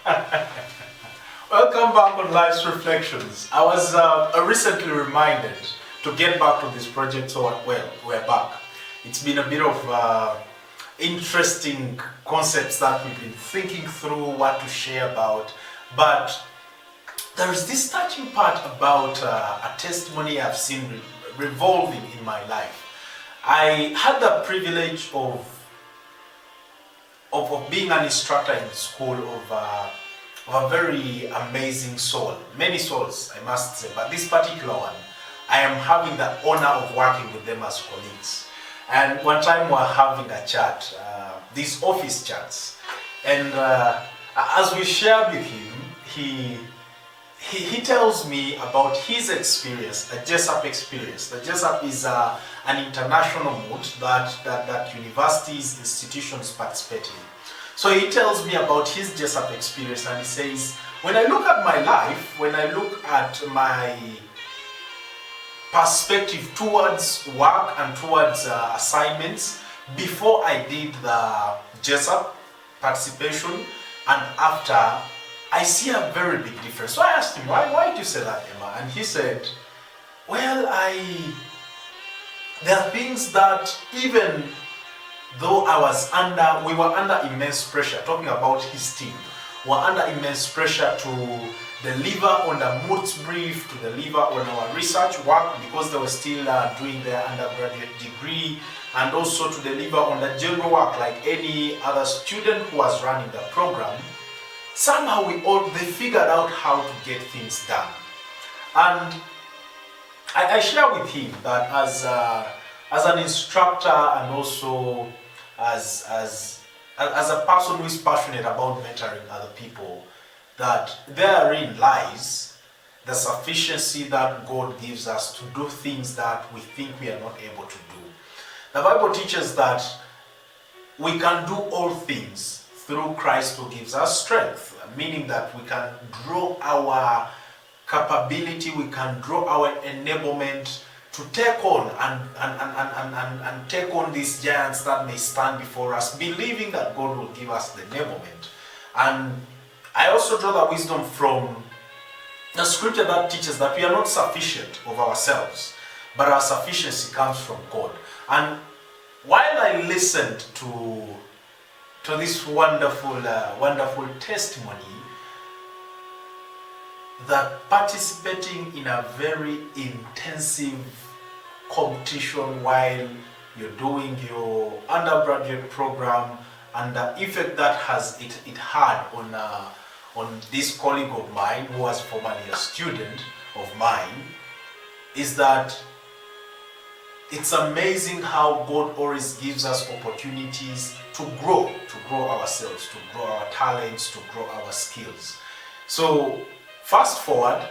Welcome back on Life's Reflections. I was recently reminded to get back to this project, so we're back. It's been a bit of interesting concepts that we've been thinking through, what to share about, but there is this touching part about a testimony I've seen revolving in my life. I had the privilege of being an instructor in school of a very amazing soul. Many souls, I must say, but this particular one, I am having the honor of working with them as colleagues. And one time we were having a chat, these office chats, and as we shared with him, he tells me about his experience, the JESAP experience. The JESAP is an international mood that universities, institutions participate in. So he tells me about his JESAP experience, and he says, when I look at my life, when I look at my perspective towards work and towards assignments, before I did the JESAP participation and after, I see a very big difference. So I asked him, why did you say that, Emma? And he said, well, there are things that even though we were under immense pressure, talking about his team, we were under immense pressure to deliver on the MOOTS brief, to deliver on our research work because they were still doing their undergraduate degree, and also to deliver on the general work like any other student who was running the program. Somehow they figured out how to get things done. And I share with him that as an instructor and also as a person who is passionate about mentoring other people, that therein lies the sufficiency that God gives us to do things that we think we are not able to do. The Bible teaches that we can do all things through Christ who gives us strength, meaning that we can draw our capability, we can draw our enablement to take on and take on these giants that may stand before us, believing that God will give us the enablement. And I also draw the wisdom from the scripture that teaches that we are not sufficient of ourselves, but our sufficiency comes from God. And while I listened to this wonderful testimony, that participating in a very intensive competition while you're doing your undergraduate program, and the effect that it had on this colleague of mine who was formerly a student of mine, is that it's amazing how God always gives us opportunities to grow ourselves, to grow our talents, to grow our skills. So fast forward,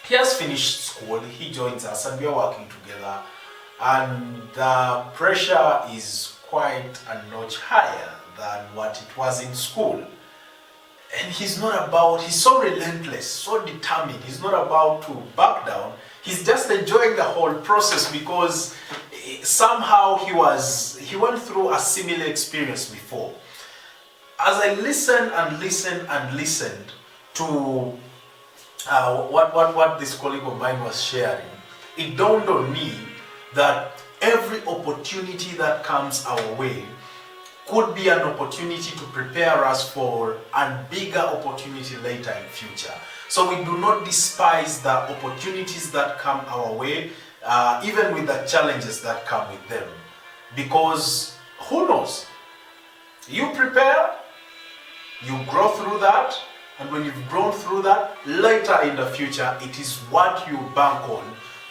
he has finished school, he joins us, and we are working together, and the pressure is quite a notch higher than what it was in school. And he's so relentless, so determined. He's not about to back down. He's just enjoying the whole process because somehow he went through a similar experience before. As I listened to what this colleague of mine was sharing, it dawned on me that every opportunity that comes our way could be an opportunity to prepare us for a bigger opportunity later in future. So we do not despise the opportunities that come our way, even with the challenges that come with them. Because who knows? You prepare, you grow through that, and when you've grown through that, later in the future, it is what you bank on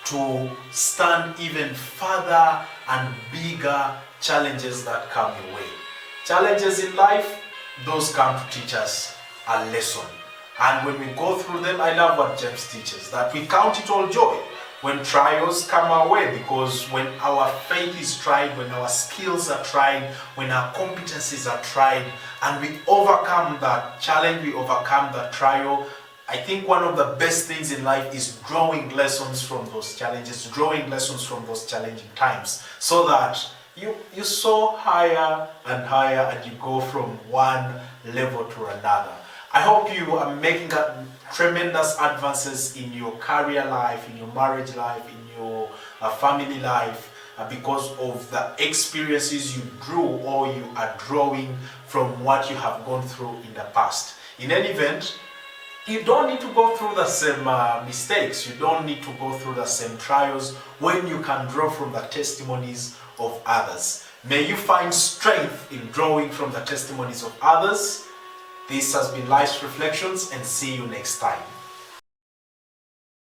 to stand even further and bigger challenges that come your way. Challenges in life, those come to teach us a lesson. And when we go through them, I love what James teaches, that we count it all joy when trials come our way, because when our faith is tried, when our skills are tried, when our competencies are tried, and we overcome that challenge, we overcome that trial, I think one of the best things in life is drawing lessons from those challenges, drawing lessons from those challenging times, so that you soar higher and higher and you go from one level to another. I hope you are making tremendous advances in your career life, in your marriage life, in your family life, because of the experiences you drew or you are drawing from what you have gone through in the past. In any event, you don't need to go through the same mistakes. You don't need to go through the same trials when you can draw from the testimonies of others. May you find strength in drawing from the testimonies of others. This has been Life's Reflections, and see you next time.